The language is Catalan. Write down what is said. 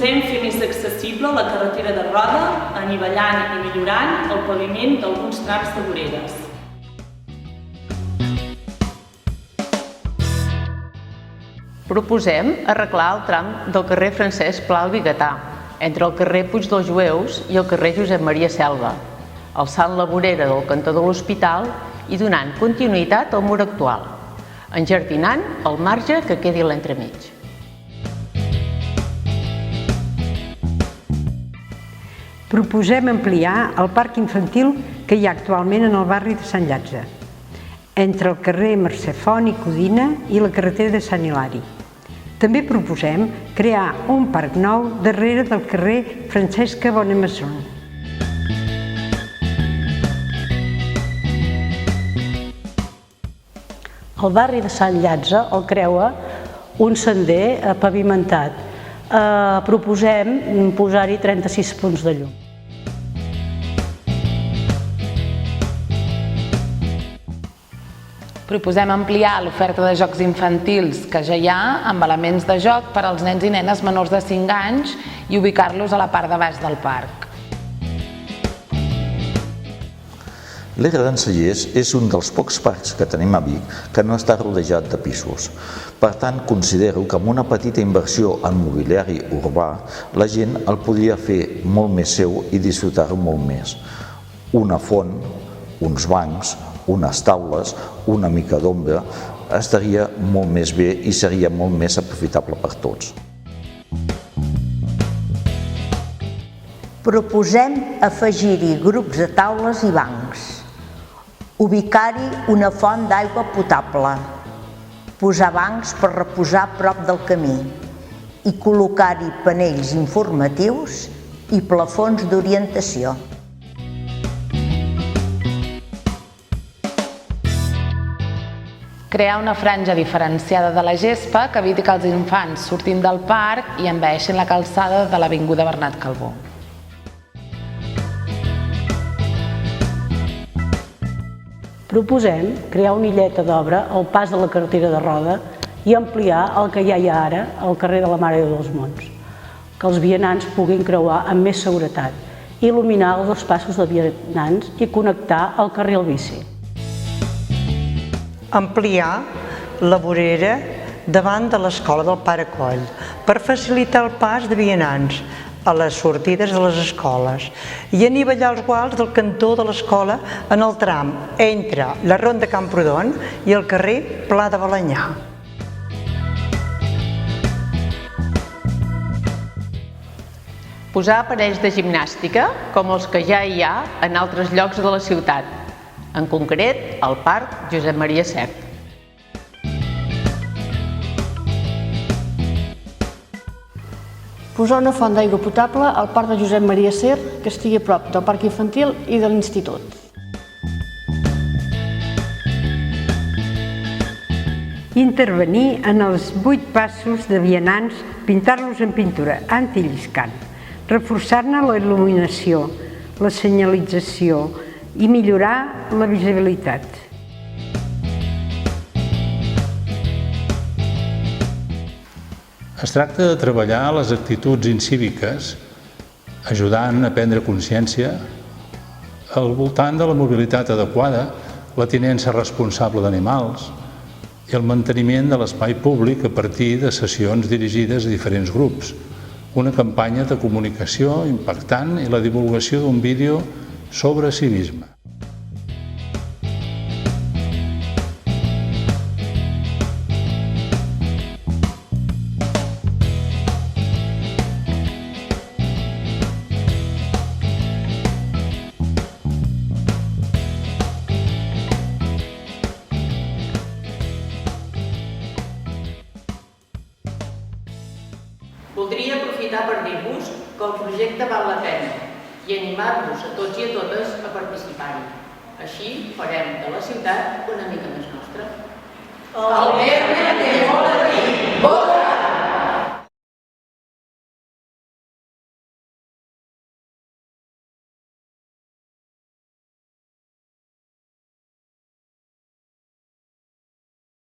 Proposem fer més accessible la carretera de Roda, anivellant i millorant el paviment d'alguns trams de voreres. Proposem arreglar el tram del carrer Francesc Pla al Biguetà, entre el carrer Puig dels Jueus i el carrer Josep Maria Selva, alçant la vorera del cantó de l'Hospital i donant continuïtat al mur actual, enjardinant el marge que quedi a l'entremig. Proposem ampliar el parc infantil que hi ha actualment en el barri de Sant Llàtzer, entre el carrer Mercè Font i Codina i la carretera de Sant Hilari. També proposem crear un parc nou darrere del carrer Francesca Bonamason. El barri de Sant Llàtzer el creua un sender pavimentat. Proposem posar-hi 36 punts de llum. Proposem ampliar l'oferta de jocs infantils que ja hi ha amb elements de joc per als nens i nenes menors de 5 anys i ubicar-los a la part de baix del parc. L'Era d'en Cellers és un dels pocs parcs que tenim a Vic que no està rodejat de pisos. Per tant, considero que amb una petita inversió en mobiliari urbà la gent el podria fer molt més seu i disfrutar-ho molt més. Una font, uns bancs, unes taules, una mica d'ombra, estaria molt més bé i seria molt més aprofitable per tots. Proposem afegir-hi grups de taules i bancs, ubicar-hi una font d'aigua potable, posar bancs per reposar a prop del camí i col·locar-hi panells informatius i plafons d'orientació. Crear una franja diferenciada de la gespa que eviti que els infants surtin del parc i envaeixin la calçada de l'avinguda Bernat Calbó. Proposem crear una illeta d'obra al pas de la carretera de Roda i ampliar el que ja hi ha ara al carrer de la Mare de Déu dels Monts, que els vianants puguin creuar amb més seguretat, il·luminar els dos passos de vianants i connectar el carril bici. Ampliar la vorera davant de l'escola del Pare Coll per facilitar el pas de vianants a les sortides de les escoles i anivellar els guals del cantó de l'escola en el tram entre la Ronda Camprodon i el carrer Pla de Balanyà. Posar aparells de gimnàstica com els que ja hi ha en altres llocs de la ciutat, en concret al Parc Josep Maria Sert. Posar una font d'aigua potable al Parc de Josep Maria Sert que estigui a prop del parc infantil i de l'institut. Intervenir en els 8 passos de vianants, pintar-los en pintura antilliscant, reforçar-ne la il·luminació, la senyalització i millorar la visibilitat. Es tracta de treballar les actituds incíviques, ajudant a prendre consciència al voltant de la mobilitat adequada, la tinença responsable d'animals i el manteniment de l'espai públic a partir de sessions dirigides a diferents grups, una campanya de comunicació impactant i la divulgació d'un vídeo sobre civisme. Voldria aprofitar per dir-vos que el projecte val la pena i animar-vos a tots i a totes a participar-hi. Així farem de la ciutat una mica més nostra.